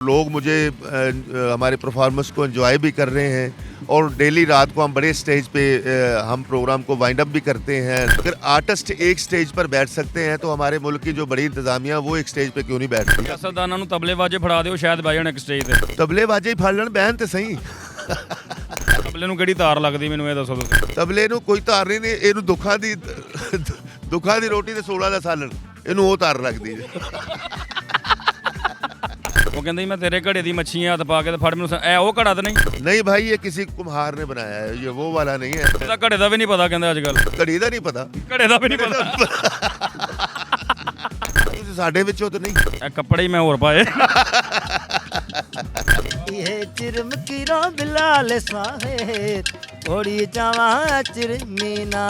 लोग मुझे हमारे परफॉर्मेंस को एंजॉय भी कर रहे हैं और डेली रात को हम बड़े स्टेज पे हम प्रोग्राम को वाइंड अप भी करते हैं। अगर आर्टिस्ट एक स्टेज पर बैठ सकते हैं तो हमारे मुल्क की जो बड़ी इंतजामिया वो एक स्टेज पे क्यों नहीं बैठती। ਸਿਆਸਤਦਾਨਾਂ ਨੂੰ ਤਬਲੇ ਵਾਜੇ ਫੜਾ ਦਿਓ ਸ਼ਾਇਦ ਬਹਿ ਜਾਣ ਇੱਕ ਸਟੇਜ ਤੇ। ਤਬਲੇ ਵਾਜੇ ਹੀ ਫੜ ਲੈਣ ਬਹਿਣ ਤੇ ਸਹੀ। ਤਬਲੇ ਨੂੰ ਕਿਹੜੀ ਤਾਰ ਲੱਗਦੀ ਮੈਨੂੰ ਇਹ ਦੱਸੋ ਤੁਸੀਂ। ਤਬਲੇ ਨੂੰ ਕੋਈ ਤਾਰ ਨਹੀਂ, ਇਹਨੂੰ ਦੁੱਖਾਂ ਦੀ ਰੋਟੀ ਤੇ 16 ਦਾ ਸਾਲਣ, ਇਹਨੂੰ ਉਹ ਤਾਰ ਲੱਗਦੀ ਹੈ। ਉਹ ਕਹਿੰਦੇ ਮੈਂ ਤੇਰੇ ਘੜੇ ਦੀ ਮੱਛੀਆਂ ਹੱਥ ਪਾ ਕੇ ਤੇ ਫੜ ਮੈਨੂੰ ਐ ਉਹ ਘੜਾ ਤਾਂ ਨਹੀਂ। नहीं भाई ये किसी कुम्हार ने बनाया है, ये वो वाला नहीं है। ਇਹਦਾ ਘੜੇ ਦਾ ਵੀ ਨਹੀਂ ਪਤਾ ਕਹਿੰਦੇ ਅੱਜ ਕੱਲ। ਘੜੀ ਦਾ ਨਹੀਂ ਪਤਾ, ਘੜੇ ਦਾ ਵੀ ਨਹੀਂ ਪਤਾ। ਤੁਸੀਂ ਸਾਡੇ ਵਿੱਚੋਂ ਤਾਂ ਨਹੀਂ। ਇਹ ਕੱਪੜੇ ਹੀ ਮੈਂ ਹੋਰ ਪਾਏ। ਇਹ ਚਿਰਮਕੀਰਾਂ ਬਿਲਾਲ ਸਾਹਿਬ ਘੋੜੀ ਜਾਵਾਂ ਚਿਰਮੀਨਾ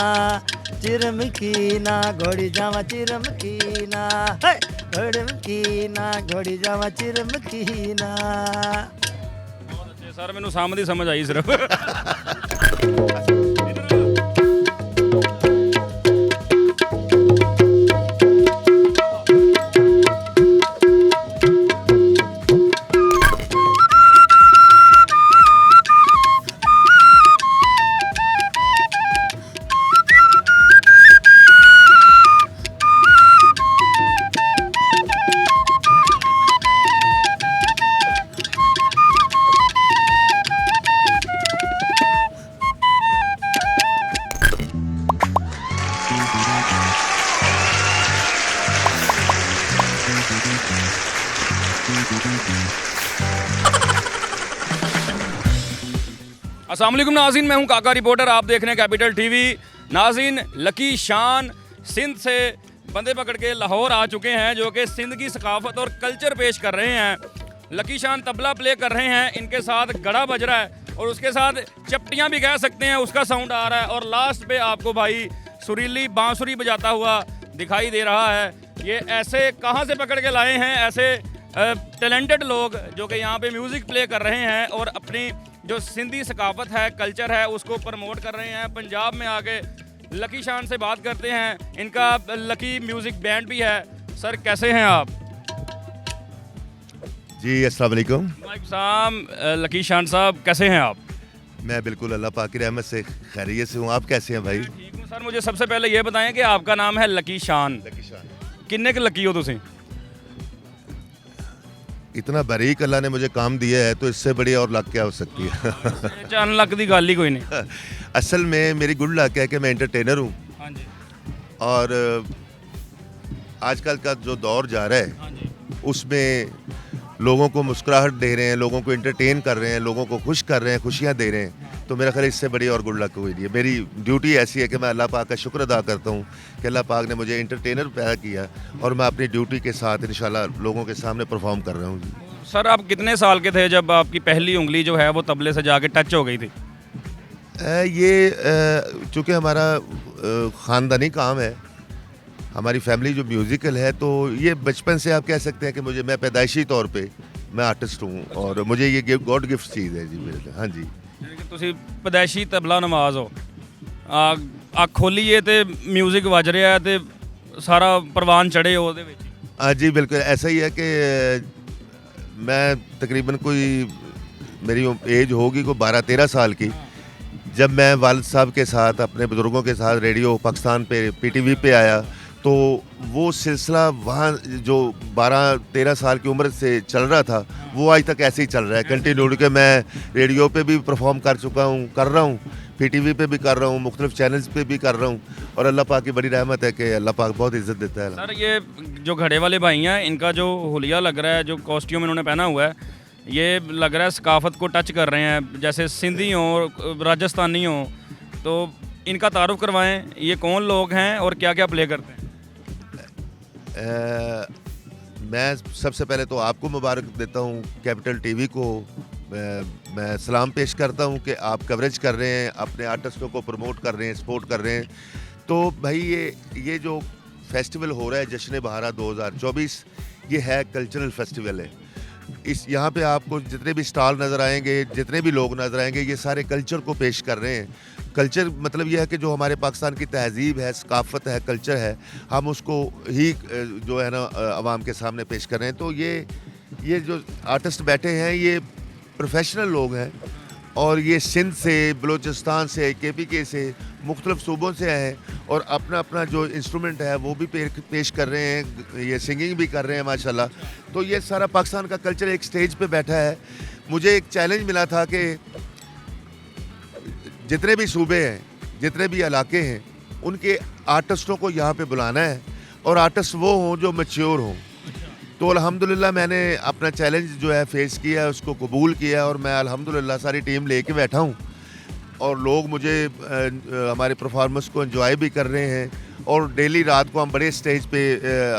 ਚਿਰਮਕੀਨਾ ਘੋੜੀ ਜਾਵਾਂ ਚਿਰਮਕੀਨਾ ਘੋੜਮਕੀਨਾ ਘੋੜੀ ਜਾਵਾਂ ਚਿਰਮਕੀਨਾ। ਸਰ ਮੈਨੂੰ ਸਾਮ ਦੀ ਸਮਝ ਆਈ ਸਿਰਫ। अस्सलाम वालेकुम नाज़रीन, मैं हूं काका रिपोर्टर। आप देख रहे हैं कैपिटल टीवी। नाज़रीन, लकी शान सिंध से बंदे पकड़ के लाहौर आ चुके हैं जो कि सिंध की सकाफत और कल्चर पेश कर रहे हैं। लकी शान तबला प्ले कर रहे हैं, इनके साथ गड़ा बज रहा है और उसके साथ चपटियाँ भी कह सकते हैं, उसका साउंड आ रहा है। और लास्ट पे आपको भाई सुरीली बांसुरी बजाता हुआ दिखाई दे रहा है। ये ऐसे कहाँ से पकड़ के लाए हैं ऐसे टैलेंटेड लोग जो कि यहाँ पे म्यूज़िक प्ले कर रहे हैं और अपनी जो सिंधी सकाफत है, कल्चर है, उसको प्रमोट कर रहे हैं। पंजाब में आके लकी शान से बात करते हैं। इनका लकी म्यूज़िक बैंड भी है। सर कैसे हैं आप? जी अस्सलाम वालेकुम। वालेकुम सलाम। लकी शान साहब कैसे हैं आप? मैं बिल्कुल अल्लाह पाक की रहमत से खैरियत से हूँ। आप कैसे हैं भाई? ठीक हूँ सर। मुझे सबसे पहले ये बताएं कि आपका नाम है लकी शान, किन्ने के लकी हो तुसी? इतना बारीक अल्लाह ने मुझे काम दिया है तो इससे बड़ी और लक क्या हो सकती है। चन लक दी गल ही कोई नहीं। असल में मेरी गुड लक है कि मैं एंटरटेनर हूँ हाँ जी, और आजकल का जो दौर जा रहा है हाँ जी। उसमें लोगों को मुस्कुराहट दे रहे हैं, लोगों को एंटरटेन कर रहे हैं, लोगों को खुश कर रहे हैं, खुशियाँ दे रहे हैं। तो मेरा ख्याल इससे बड़ी और गुड लक कोई नहीं है। मेरी ड्यूटी ऐसी है कि मैं अल्लाह पाक का शुक्र अदा करता हूँ कि अल्लाह पाक ने मुझे एंटरटेनर पैदा किया और मैं अपनी ड्यूटी के साथ इंशाल्लाह लोगों के सामने परफॉर्म कर रहा हूँ। सर आप कितने साल के थे जब आपकी पहली उंगली जो है वो तबले से जाके टच हो गई थी? ये चूँकि हमारा ख़ानदानी काम है, हमारी फैमिली जो म्यूज़िकल है, तो ये बचपन से आप कह सकते हैं कि मैं पैदाइशी तौर पे मैं आर्टिस्ट हूँ और मुझे ये गॉड गिफ्ट चीज़ है जी मेरे। हाँ जी, ਤੁਸੀਂ ਪਦੈਸ਼ੀ ਤਬਲਾ ਨਵਾਜ਼ ਹੋ। ਅੱਖ ਖੋਲੀਏ ਤੇ ਮਿਊਜ਼ਿਕ ਵੱਜ ਰਿਹਾ ਤੇ ਸਾਰਾ ਪ੍ਰਵਾਨ ਚੜੇ ਹੋ ਉਹਦੇ ਵਿੱਚ। हाँ जी बिल्कुल ऐसा ही है कि मैं तकरीबन कोई मेरी एज होगी कोई 12-13 साल की, जब मैं वालिद साहब के साथ अपने बुज़ुर्गों के साथ रेडियो पाकिस्तान पे PTV पे आया तो वो सिलसिला वहाँ जो 12-13 साल की उम्र से चल रहा था वो आज तक ऐसे ही चल रहा है कंटिन्यू। के मैं रेडियो पे भी परफॉर्म कर चुका हूँ, कर रहा हूँ, PTV पे भी कर रहा हूँ, मुख्तलिफ चैनल्स पे भी कर रहा हूँ और अल्लाह पाक की बड़ी रहमत है कि अल्लाह पाक बहुत इज़्ज़त देता है। सर ये जो घड़े वाले भाई हैं, इनका जो हुलिया लग रहा है, जो कॉस्ट्यूम इन्होंने पहना हुआ है, ये लग रहा है सकाफत को टच कर रहे हैं, जैसे सिंधी हों, राजस्थानी हों। तो इनका तारुफ करवाएं, ये कौन लोग हैं और क्या क्या प्ले करते हैं? मैं सबसे पहले तो आपको मुबारक देता हूँ, कैपिटल टीवी को मैं सलाम पेश करता हूँ कि आप कवरेज कर रहे हैं, अपने आर्टिस्टों को प्रमोट कर रहे हैं, सपोर्ट कर रहे हैं। तो भाई ये जो फेस्टिवल हो रहा है जश्न बहारा 2024, ये है कल्चरल फेस्टिवल है। इस यहाँ पे आपको जितने भी स्टॉल नज़र आएंगे, जितने भी लोग नज़र आएंगे, ये सारे कल्चर को पेश कर रहे हैं। कल्चर मतलब यह है कि जो हमारे पाकिस्तान की तहज़ीब है, सकाफ़त है, कल्चर है, हम उसको ही जो है ना आवाम के सामने पेश कर रहे हैं। तो ये ये जो आर्टिस्ट बैठे हैं ये प्रोफेशनल लोग हैं और ये सिंध से, बलूचिस्तान से, KPK से, मुख्तलिफ सूबों से आए हैं और अपना अपना जो इंस्ट्रूमेंट है वो भी पेश कर रहे हैं, ये सिंगिंग भी कर रहे हैं माशाल्लाह। तो ये सारा पाकिस्तान का कल्चर एक स्टेज पे बैठा है। मुझे एक चैलेंज मिला था कि जितने भी सूबे हैं, जितने भी इलाके हैं, उनके आर्टिस्टों को यहाँ पे बुलाना है और आर्टिस्ट वो हों जो मैच्योर हों। तो अल्हम्दुलिल्लाह मैंने अपना चैलेंज जो है फेस किया है, उसको कबूल किया और मैं अल्हम्दुलिल्लाह सारी टीम लेके बैठा हूँ और लोग मुझे हमारे परफॉर्मेंस को एंजॉय भी कर रहे हैं और डेली रात को हम बड़े स्टेज पे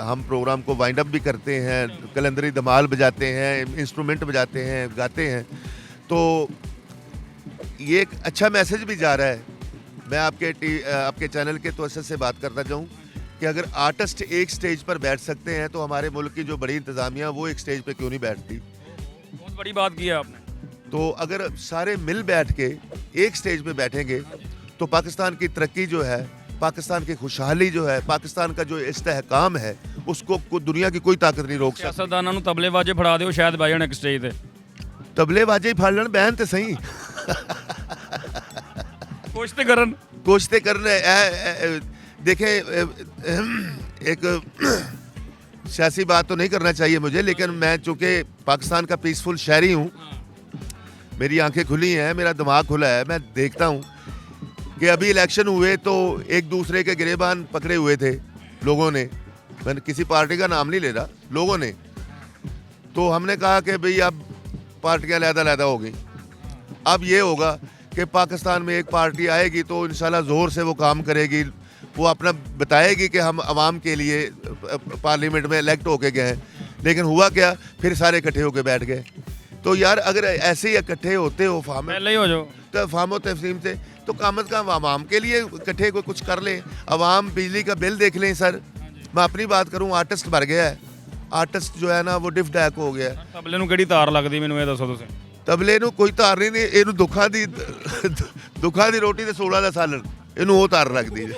हम प्रोग्राम को वाइंड अप भी करते हैं, कलंदरी धमाल बजाते हैं, इंस्ट्रूमेंट बजाते हैं, गाते हैं। तो ये एक अच्छा मैसेज भी जा रहा है। मैं आपके चैनल के तवज्जो से बात करना चाहूँ कि अगर आर्टिस्ट एक स्टेज पर बैठ सकते हैं तो हमारे मुल्क की जो बड़ी इंतज़ामिया वो एक स्टेज पे क्यों नहीं बैठती। बहुत बड़ी बात की है आपने। तो अगर सारे मिल बैठ के एक स्टेज पे बैठेंगे तो पाकिस्तान की तरक्की जो है, पाकिस्तान की खुशहाली जो है, पाकिस्तान का जो इस्तेहकाम है उसको दुनिया की कोई ताकत नहीं रोक सकती। सियासतदानां नूं तबले बाजे फड़ा दिओ शायद बह जाण एक स्टेज ते। तबले बाजे ही फाड़ लेन बहन तो सही कोशिश ते करन। कोशिश करने देखें, एक सियासी बात तो नहीं करना चाहिए मुझे, लेकिन मैं चूँकि पाकिस्तान का पीसफुल शहरी हूँ, मेरी आंखें खुली हैं, मेरा दिमाग खुला है, मैं देखता हूँ कि अभी इलेक्शन हुए तो एक दूसरे के गिरेबान पकड़े हुए थे लोगों ने। मैंने किसी पार्टी का नाम नहीं ले रहा, लोगों ने। तो हमने कहा कि भाई अब पार्टियाँ लहदा होगी। अब ये होगा कि पाकिस्तान में एक पार्टी आएगी तो इंशाल्लाह ज़ोर से वो काम करेगी, वो अपना बताएगी कि हम आवाम के लिए पार्लियामेंट में इलेक्ट होके गए हैं। लेकिन हुआ क्या, फिर सारे इकट्ठे होके बैठ गए। तो यार अगर ऐसे ही इकट्ठे होते हो पहले ही हो जाओ तो फामो तफसीम से, तो कम अज़ कम आवाम के लिए इकट्ठे को कुछ कर लें। आवाम बिजली का बिल देख लें। सर मैं अपनी बात करूँ, आर्टिस्ट भर गया है, आर्टिस्ट जो है ना वो डिफ डैक हो गया है। तबले नूं किहड़ी तार लगदी मैनूं ये दसो तुसीं। तबले नूं कोई तार नहीं, ਇਹਨੂੰ ਦੁੱਖਾਂ ਦੀ ਰੋਟੀ ਤੇ 16 ਦਾ ਸਾਲਣ, ਇਹਨੂੰ ਉਹ ਤਾਰ ਲੱਗਦੀ है।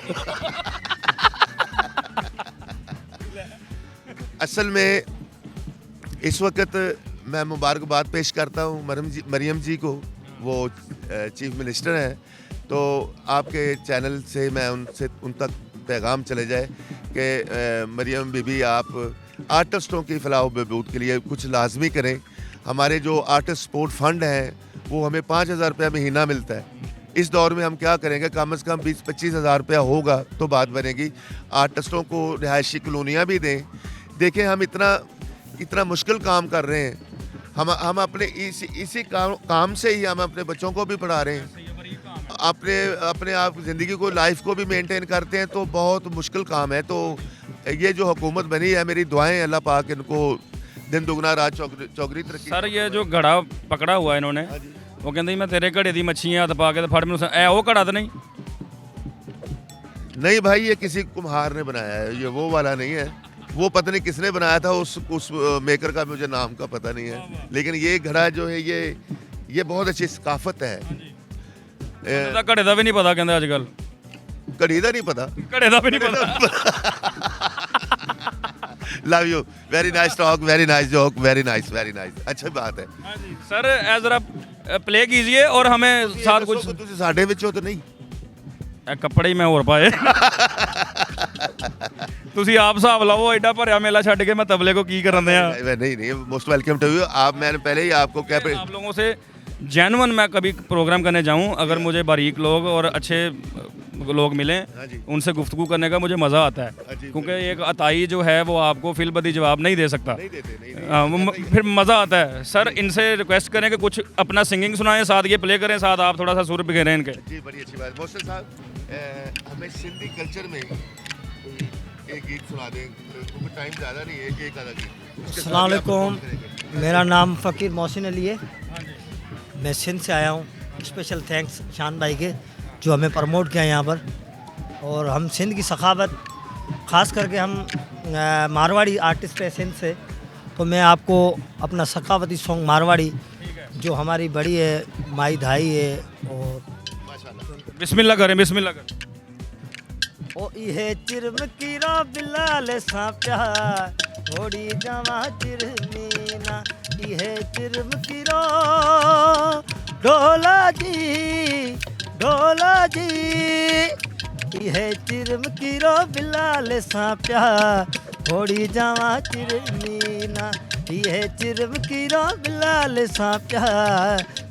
असल में इस वक्त मैं मुबारकबाद पेश करता हूँ मरियम जी को, वो चीफ मिनिस्टर हैं। तो आपके चैनल से मैं उन तक पैगाम चले जाए कि मरियम बीबी आप आर्टिस्टों की फलाह बहबूद के लिए कुछ लाजमी करें। हमारे जो आर्टिस्ट सपोर्ट फंड हैं वो हमें 5,000 रुपया महीना मिलता है। इस दौर में हम क्या करेंगे, कम से कम 20-25 हज़ार रुपया होगा तो बात बनेगी। आर्टिस्टों को रिहायशी कॉलोनियाँ भी दें। देखें हम इतना मुश्किल काम कर रहे हैं, हम अपने इसी काम से ही हम अपने बच्चों को भी पढ़ा रहे हैं, अपने आप ज़िंदगी को, लाइफ को भी मेंटेन करते हैं। तो बहुत मुश्किल काम है। तो ये जो हुकूमत बनी है, मेरी दुआएं अल्लाह पाक इनको दिन दुगना रात चौगरी तरक्की। सर ये जो घड़ा पकड़ा हुआ है इन्होंने, वो कहते मैं तेरे घड़े दी मच्छियाँ हथ पा के फड़ मैनूं ऐ वो घड़ा तो नहीं भाई, ये किसी कुम्हार ने बनाया है, ये वो वाला नहीं है। वो पता नहीं किसने बनाया था, उस मेकर का मुझे नाम का पता नहीं है। लेकिन ये घड़ा जो है ये बहुत अच्छी सकाफत है। घड़े का भी नहीं पता कहते अजकल। घड़ी का नहीं पता, घड़े का भी नहीं पता। Love you, very nice talk, very nice joke, very nice, अच्छी बात है। सर ए जरा प्ले कीजिए और हमें साथ कुछ ਤੁਸੀਂ ਸਾਡੇ ਵਿੱਚੋਂ तो नहीं, ਕੱਪੜੇ ਹੀ ਮੈਂ ਹੋਰ ਪਾਏ। ਤੁਸੀਂ ਆਪ ਹਿਸਾਬ ਲਾਓ, ਐਡਾ ਭਰਿਆ ਮੇਲਾ ਛੱਡ ਕੇ ਮੈਂ ਤਬਲੇ को की ਕਰਨ ਦਿਆਂ। नहीं, मोस्ट वेलकम टू यू। आप मैंने पहले ही आपको क्या आप लोगों से जेन्युइन मैं कभी प्रोग्राम करने जाऊं, अगर मुझे बारीक लोग और अच्छे लोग मिलें, उनसे गुफ्तगू करने का मुझे मज़ा आता है। क्योंकि एक अताई जो है वो आपको फिलबदी जवाब नहीं दे सकता, फिर मज़ा आता है। सर इनसे रिक्वेस्ट करें कि कुछ अपना सिंगिंग सुनाएं, साथ ये प्ले करें, साथ आप थोड़ा सा सुर बिखेरें इनके। जी बड़ी अच्छी बात। मोहसिन साहब हमें सिंधी कल्चर में एक गीत सुना दें, क्योंकि टाइम ज़्यादा नहीं है, एक आधा गीत। अस्सलाम वालेकुम, मेरा नाम फ़कीर मोहसिन अली है, मैं सिंध से आया हूँ। स्पेशल थैंक्स शान भाई के जो हमें प्रमोट किया यहाँ पर। और हम सिंध की सखावत, ख़ास करके हम मारवाड़ी आर्टिस्ट है सिंध से, तो मैं आपको अपना सखावती सॉन्ग मारवाड़ी जो हमारी बड़ी है, माई धाई है, और बिस्मिल्लाह करें, बिस्मिल्लाह करें। ओ इहे चिरमकीरा बिलाल सा प्यार, थोड़ी जावा चिरमीना। ये चिरमकिरो ढोला जी ये चिरमकिरो बिलाल साप्या थोड़ी जावा चिरमीना ये चिरमकिरो बिलाल साप्या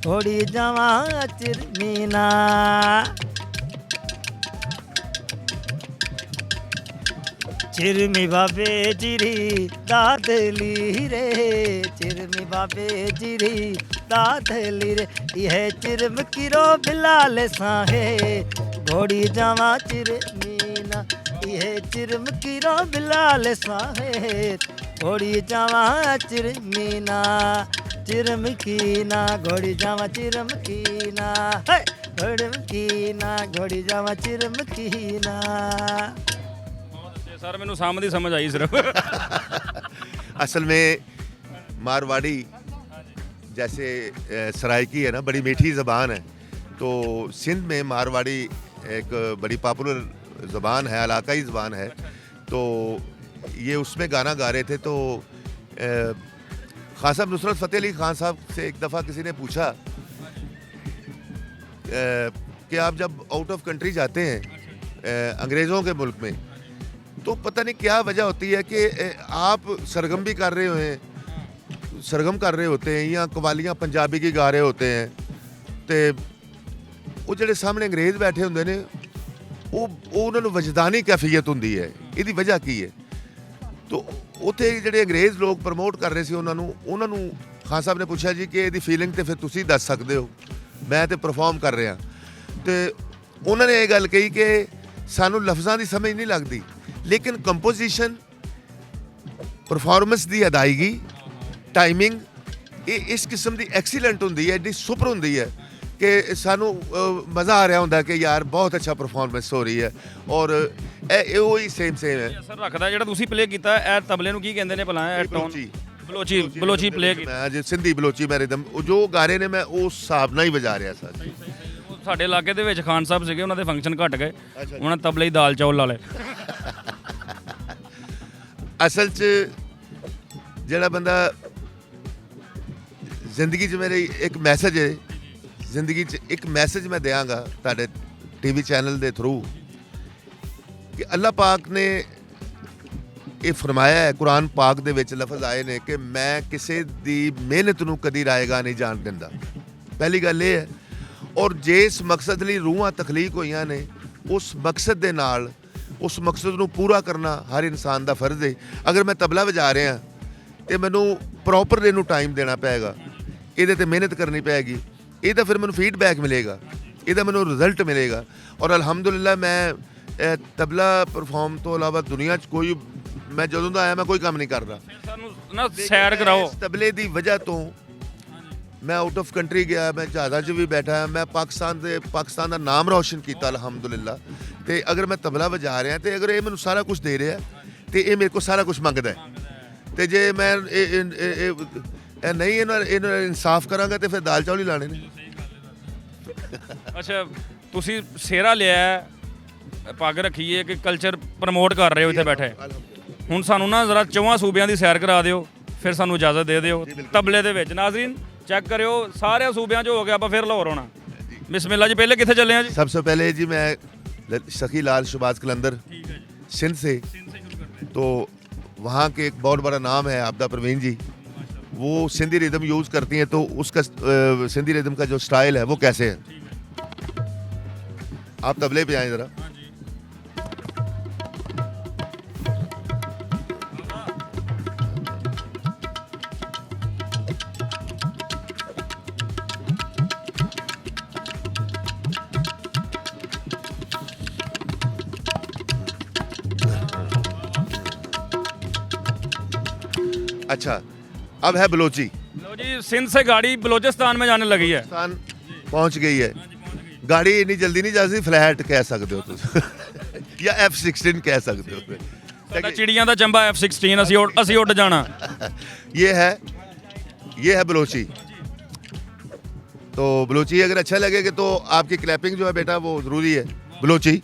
थोड़ी जावा चिरमीना चिरमी बाबे जिरी दादली रे चिरमी बाबे जिरी दादली रे यह चिरमकिरो बिलाल साहे घोड़ी जावा चिरमीना यह चिरमकिरो बिलाल साहे घोड़ी जावा चिरमीना चिरमकीना घोड़ी जावा चिरमकीना चिरमकीना घोड़ी जावा चिरमकीना सर मैंने सामने समझ आई सिर्फ असल में मारवाड़ी जैसे सराइकी है ना, बड़ी मीठी ज़बान है। तो सिंध में मारवाड़ी एक बड़ी पॉपुलर ज़बान है, इलाकाई ज़बान है। तो ये उसमें गाना गा रहे थे तो खान साहब नुसरत फ़तेह अली खान साहब से एक दफ़ा किसी ने पूछा कि आप जब आउट ऑफ कंट्री जाते हैं अंग्रेज़ों के मुल्क में, तो पता नहीं क्या वजह होती है कि आप सरगम भी कर रहे हैं, सरगम कर रहे होते हैं या कवालियां पंजाबी की गा रहे होते हैं, तो वो ਜਿਹੜੇ ਸਾਹਮਣੇ ਅੰਗਰੇਜ਼ ਬੈਠੇ ਹੁੰਦੇ ਨੇ ਉਹ ਉਹਨਾਂ ਨੂੰ ਵਜਦਾਨੀ ਕੈਫੀਅਤ ਹੁੰਦੀ ਹੈ। ਇਹਦੀ ਵਜ੍ਹਾ ਕੀ ਹੈ? तो ਉੱਥੇ ਜਿਹੜੇ ਅੰਗਰੇਜ਼ ਲੋਕ ਪ੍ਰਮੋਟ ਕਰ ਰਹੇ ਸੀ ਉਹਨਾਂ ਨੂੰ ਖਾਨ ਸਾਹਿਬ ਨੇ ਪੁੱਛਿਆ ਜੀ ਕਿ ਇਹਦੀ ਫੀਲਿੰਗ ਤੇ ਫਿਰ ਤੁਸੀਂ ਦੱਸ ਸਕਦੇ ਹੋ, ਮੈਂ ਤੇ ਪਰਫਾਰਮ ਕਰ ਰਿਹਾ। ਤੇ ਉਹਨਾਂ ਨੇ ਇਹ ਗੱਲ ਕਹੀ ਕਿ ਸਾਨੂੰ ਲਫ਼ਜ਼ਾਂ ਦੀ ਸਮਝ ਨਹੀਂ ਲੱਗਦੀ, लेकिन कंपोजिशन परफॉर्मेंस की अदायगी टाइमिंग इस किस्म की एक्सीलेंट होंगी है, एडी सुपर होंगी है कि सानू मज़ा आ रहा होंगे कि यार बहुत अच्छा परफॉर्मेंस हो रही है। और वही सेम है सर रखदा ਜਿਹੜਾ ਤੁਸੀਂ ਪਲੇ ਕੀਤਾ ਇਹ ਤਬਲੇ ਨੂੰ ਕੀ ਕਹਿੰਦੇ ਨੇ ਭਲਾ ਇਹ ਟੋਨ ਬਲੋਚੀ ਪਲੇ ਕੀਤਾ मैं सिंधी बलोची मैं रिदम जो गा रहे ने मैं उस हिसाब नाल ही बजा रहा था। ਸਾਡੇ ਇਲਾਕੇ ਦੇ ਵਿੱਚ ਖਾਨ ਸਾਹਿਬ ਸੀਗੇ, ਉਹਨਾਂ ਦੇ ਫੰਕਸ਼ਨ ਘਟ ਗਏ, ਉਹਨਾਂ ਤਬਲੇ ਹੀ ਦਾਲ ਚੌਲ ਲਾ ਲਏ। ਅਸਲ 'ਚ ਜਿਹੜਾ ਬੰਦਾ ਜ਼ਿੰਦਗੀ 'ਚ ਮੇਰੇ ਇੱਕ ਮੈਸੇਜ ਹੈ, ਜ਼ਿੰਦਗੀ 'ਚ ਇੱਕ ਮੈਸੇਜ ਮੈਂ ਦਿਆਂਗਾ ਤੁਹਾਡੇ ਟੀਵੀ ਚੈਨਲ ਦੇ ਥਰੂ ਕਿ ਅੱਲਾਹ ਪਾਕ ਨੇ ਇਹ ਫਰਮਾਇਆ ਹੈ, ਕੁਰਾਨ ਪਾਕ ਦੇ ਵਿੱਚ ਲਫ਼ਜ਼ ਆਏ ਨੇ ਕਿ ਮੈਂ ਕਿਸੇ ਦੀ ਮਿਹਨਤ ਨੂੰ ਕਦੀ ਰਾਏਗਾ ਨਹੀਂ ਜਾਣ ਦਿੰਦਾ। ਪਹਿਲੀ ਗੱਲ ਇਹ ਹੈ। ਔਰ ਜਿਸ ਮਕਸਦ ਲਈ ਰੂਹਾਂ ਤਖਲੀਕ ਹੋਈਆਂ ਨੇ ਉਸ ਮਕਸਦ ਦੇ ਨਾਲ ਉਸ ਮਕਸਦ ਨੂੰ ਪੂਰਾ ਕਰਨਾ ਹਰ ਇਨਸਾਨ ਦਾ ਫਰਜ਼ ਹੈ। ਅਗਰ ਮੈਂ ਤਬਲਾ ਵਜਾ ਰਿਹਾ ਤੇ ਮੈਨੂੰ ਪ੍ਰੋਪਰ ਇਹਨੂੰ ਟਾਈਮ ਦੇਣਾ ਪਏਗਾ, ਇਹਦੇ ਤੇ ਮਿਹਨਤ ਕਰਨੀ ਪਏਗੀ, ਇਹਦਾ ਫਿਰ ਮੈਨੂੰ ਫੀਡਬੈਕ ਮਿਲੇਗਾ, ਇਹਦਾ ਮੈਨੂੰ ਰਿਜ਼ਲਟ ਮਿਲੇਗਾ। ਔਰ ਅਲਹਮਦੁਲਿਲਾ ਮੈਂ ਤਬਲਾ ਪਰਫਾਰਮ ਤੋਂ ਇਲਾਵਾ ਦੁਨੀਆ 'ਚ ਕੋਈ ਮੈਂ ਜਦੋਂ ਦਾ ਆਇਆ ਮੈਂ ਕੋਈ ਕੰਮ ਨਹੀਂ ਕਰਦਾ। ਸਾਨੂੰ ਨਾ ਸੈਰ ਕਰਾਓ। ਤਬਲੇ ਦੀ ਵਜ੍ਹਾ ਤੋਂ मैं आउट ऑफ कंट्री गया, मैं जहाज़ा 'ਚ भी बैठा, मैं पाकिस्तान ਦਾ ਨਾਮ ਰੌਸ਼ਨ ਕੀਤਾ ਅਲਹਮਦੁਲਿਲਾ। ਤੇ ਅਗਰ ਮੈਂ ਤਬਲਾ ਵਜਾ ਰਿਹਾ ਤੇ ਅਗਰ ਇਹ ਮੈਨੂੰ ਸਾਰਾ ਕੁਝ ਦੇ ਰਿਹਾ ਤੇ ਇਹ ਮੇਰੇ ਕੋਲ ਸਾਰਾ ਕੁਝ ਮੰਗਦਾ ਹੈ, ਤੇ ਜੇ ਮੈਂ ਇਹ ਨਹੀਂ ਇਹਨਾਂ ਇਨਸਾਫ ਕਰਾਂਗਾ ਤੇ ਫਿਰ ਦਾਲ ਚੌਲ ਹੀ ਲਾਣੇ ਨੇ। ਅੱਛਾ ਤੁਸੀਂ ਸਿਹਰਾ ਲਿਆ, ਪੱਗ ਰੱਖੀ ਹੈ ਕਿ ਕਲਚਰ ਪ੍ਰਮੋਟ ਕਰ ਰਹੇ ਹੋ ਇੱਥੇ ਬੈਠੇ। ਹੁਣ ਸਾਨੂੰ ਨਾ ਜ਼ਰਾ 4 ਸੂਬਿਆਂ ਦੀ ਸੈਰ ਕਰਾ ਦਿਓ, ਫਿਰ ਸਾਨੂੰ ਇਜਾਜ਼ਤ ਦੇ ਦਿਓ ਤਬਲੇ ਦੇ ਵਿੱਚ। ਨਾਜ਼ਰੀਨ चेक करो सारे सूबे जो हो गया, आप फिर लाहौर होना। बिस्मिल्लाह जी, पहले कितने चले हैं जी? सबसे पहले जी मैं सखी लाल शहबाज कलंदर सिंध से, तो वहाँ के एक बहुत बड़ा नाम है आपदा परवीन जी, वो सिंधी रिदम यूज़ करती हैं। तो उसका सिंधी रिदम का जो स्टाइल है वो कैसे है, आप तबले पे आएँ ज़रा। अच्छा, अब है बलोची। लो जी, सिंध से गाड़ी बलोचिस्तान में जाने लगी है। पाकिस्तान पहुंच गई है। गाड़ी इतनी जल्दी नहीं जा सकती, फ्लैट कह सकते हो तुम या F-16 कह सकते हो। साडा चिड़ियां दा चंबा F-16 ਅਸੀਂ ਉੱਡ ਜਾਣਾ। ये है बलोची। तो बलोची अगर अच्छा लगेगा तो आपकी क्लैपिंग जो है बेटा वो ज़रूरी है। बलोची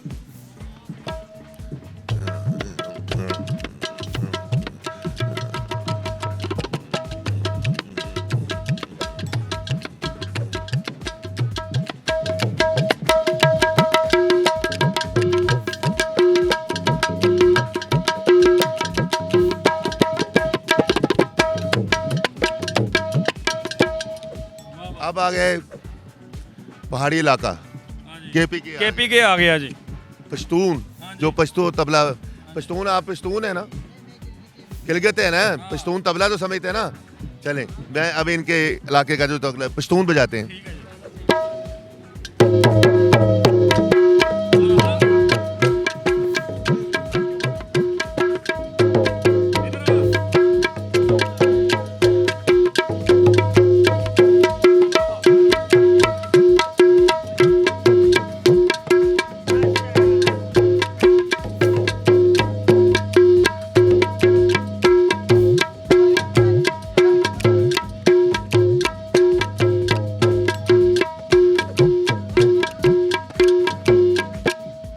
अब आ गए पहाड़ी इलाका, केपी के आ गया जी। पश्तून, जो पश्तो तबला, पश्तून, आप पश्तून है ना, गिलगित है ना, पश्तून तबला तो समझते हैं ना। चलें, मैं अब इनके इलाके का जो तबला पश्तून बजाते हैं।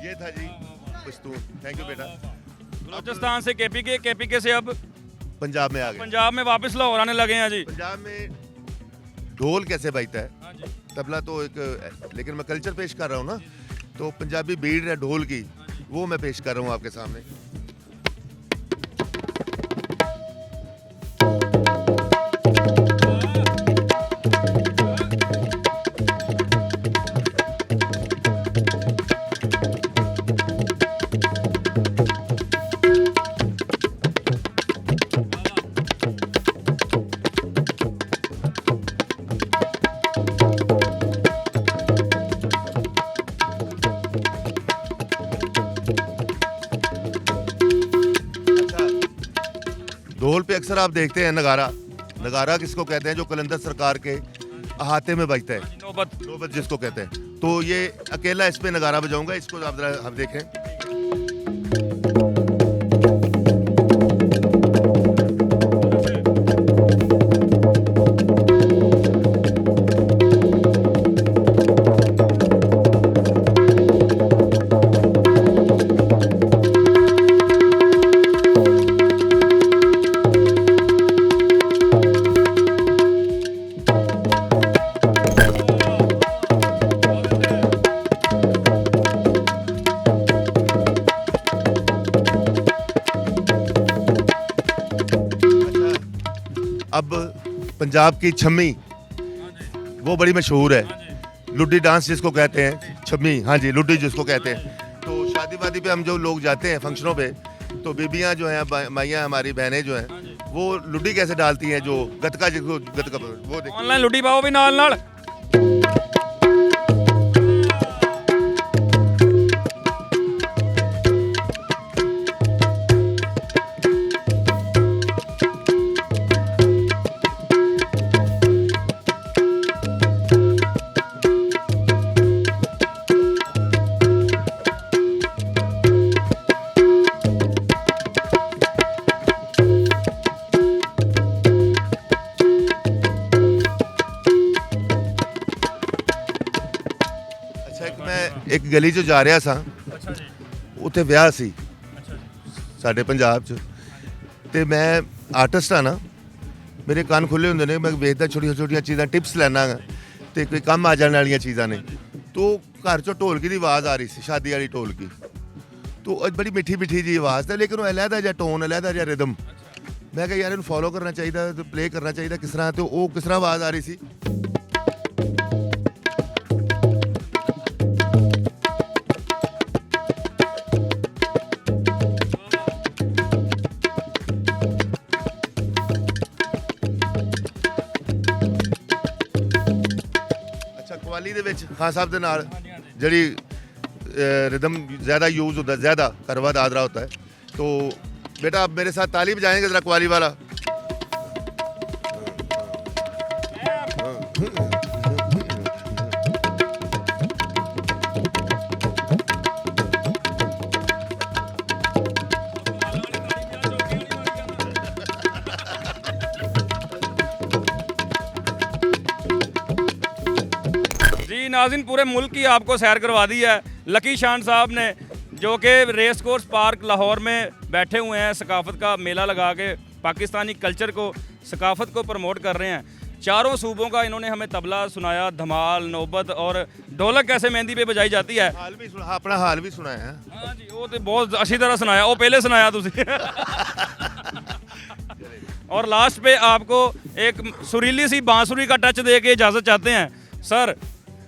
ये था जी पश्तून। थैंक यू बेटा। बलूचिस्तान से केपी के से अब पंजाब में आ गए। पंजाब में वापस लाहौर आने लगे हैं जी। पंजाब में ढोल कैसे बजता है, तबला तो एक, लेकिन मैं कल्चर पेश कर रहा हूँ ना, तो पंजाबी बीट है ढोल की, वो मैं पेश कर रहा हूँ आपके सामने। ढोल पे अक्सर आप देखते हैं नगारा। नगारा किसको कहते हैं? जो कलंदर सरकार के अहाते में बजता है, नौबत जिसको कहते हैं। तो ये अकेला इस पे नगारा बजाऊंगा, इसको आप जरा हम देखें। अब पंजाब की छम्मी, वो बड़ी मशहूर है। लुड्डी डांस जिसको कहते हैं, छम्मी, हाँ जी, लुड्डी जिसको कहते हैं। तो शादी वादी पे हम जो लोग जाते हैं फंक्शनों पे, तो बीबियाँ जो हैं, माइयाँ हमारी बहनें जो हैं, वो लुड्डी कैसे डालती हैं, जो गतका, जिसको गतका वो देखिए। ऑनलाइन लुड्डी पाओ भी नाल नाल। ਇੱਕ ਗਲੀ 'ਚ ਜਾ ਰਿਹਾ ਸਾਂ, ਉੱਥੇ ਵਿਆਹ ਸੀ ਸਾਡੇ ਪੰਜਾਬ 'ਚ, ਤੇ ਮੈਂ ਆਰਟਿਸਟ ਆ ਨਾ, ਮੇਰੇ ਕੰਨ ਖੁੱਲੇ ਹੁੰਦੇ ਨੇ, ਮੈਂ ਵੇਖਦਾ ਛੋਟੀਆਂ ਛੋਟੀਆਂ ਚੀਜ਼ਾਂ, ਟਿਪਸ ਲੈਣਾ ਤੇ ਕੋਈ ਕੰਮ ਆ ਜਾਣ ਵਾਲੀਆਂ ਚੀਜ਼ਾਂ ਨੇ। तो घर चो ढोलकी की आवाज़ आ रही थी, शादी वाली ढोलकी, तो बड़ी मिठी मिठी जी आवाज़ है, लेकिन वो अलहदा जहा टोन, अलहदा जहा रिदम। मैं कहा यार इन्हू फॉलो करना चाहिए, प्ले करना चाहिए किस तरह, तो वो किस तरह आवाज़ आ रही थी। कवाली ਦੇ ਵਿੱਚ ਖਾਨ ਸਾਹਿਬ ਦੇ ਨਾਲ ਜਿਹੜੀ रिदम ज़्यादा यूज़ होता है, ज़्यादा करवा दादरा होता है। तो बेटा आप मेरे साथ ताली बजाएंगे ज़रा कवाली वाला। जी नाज़रीन, पूरे मुल्क की आपको सैर करवा दी है लकी शान साहब ने, जो कि रेस कोर्स पार्क लाहौर में बैठे हुए हैं, सकाफत का मेला लगा के पाकिस्तानी कल्चर को, सकाफत को प्रमोट कर रहे हैं। चारों सूबों का इन्होंने हमें तबला सुनाया, धमाल, नौबत और ढोलक कैसे मेहंदी पे बजाई जाती है। हाल भी सुना, अपना हाल भी सुनाया है। हाँ जी, वो तो बहुत अच्छी तरह सुनाया, वो पहले सुनाया तुसी। और लास्ट पे आपको एक सुरीली सी बांसुरी का टच दे के इजाज़त चाहते हैं। सर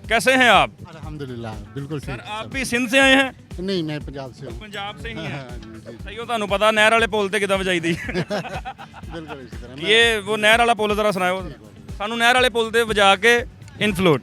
कैसे हैं आप? अल्हम्दुलिल्लाह बिल्कुल सर ठीक। आप भी सिंध से आए हैं? नहीं, मैं पंजाब से हूँ। पंजाब से ही हैं। हाँ, जी, सही हो, ਤੁਹਾਨੂੰ ਪਤਾ ਨਹਿਰ ਵਾਲੇ ਪੁਲ ਤੇ ਕਿਦਾਂ ਵਜਾਈ ਦੀ बिल्कुल इसी तरह ਇਹ ਉਹ ਨਹਿਰ ਵਾਲਾ ਪੁਲ ਜ਼ਰਾ ਸੁਣਾਓ ਸਾਨੂੰ। ਨਹਿਰ ਵਾਲੇ ਪੁਲ ਤੇ ਵਜਾ ਕੇ ਇਨਫਲੋਟ।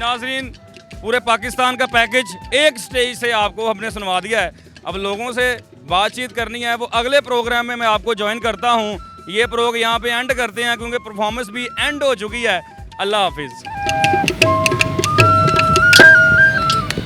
नाज़रीन पूरे पाकिस्तान का पैकेज एक स्टेज से आपको हमने सुनवा दिया है। अब लोगों से बातचीत करनी है, वो अगले प्रोग्राम में मैं आपको ज्वाइन करता हूँ। ये प्रोग्राम यहाँ पे एंड करते हैं क्योंकि परफॉर्मेंस भी एंड हो चुकी है। अल्लाह हाफिज़।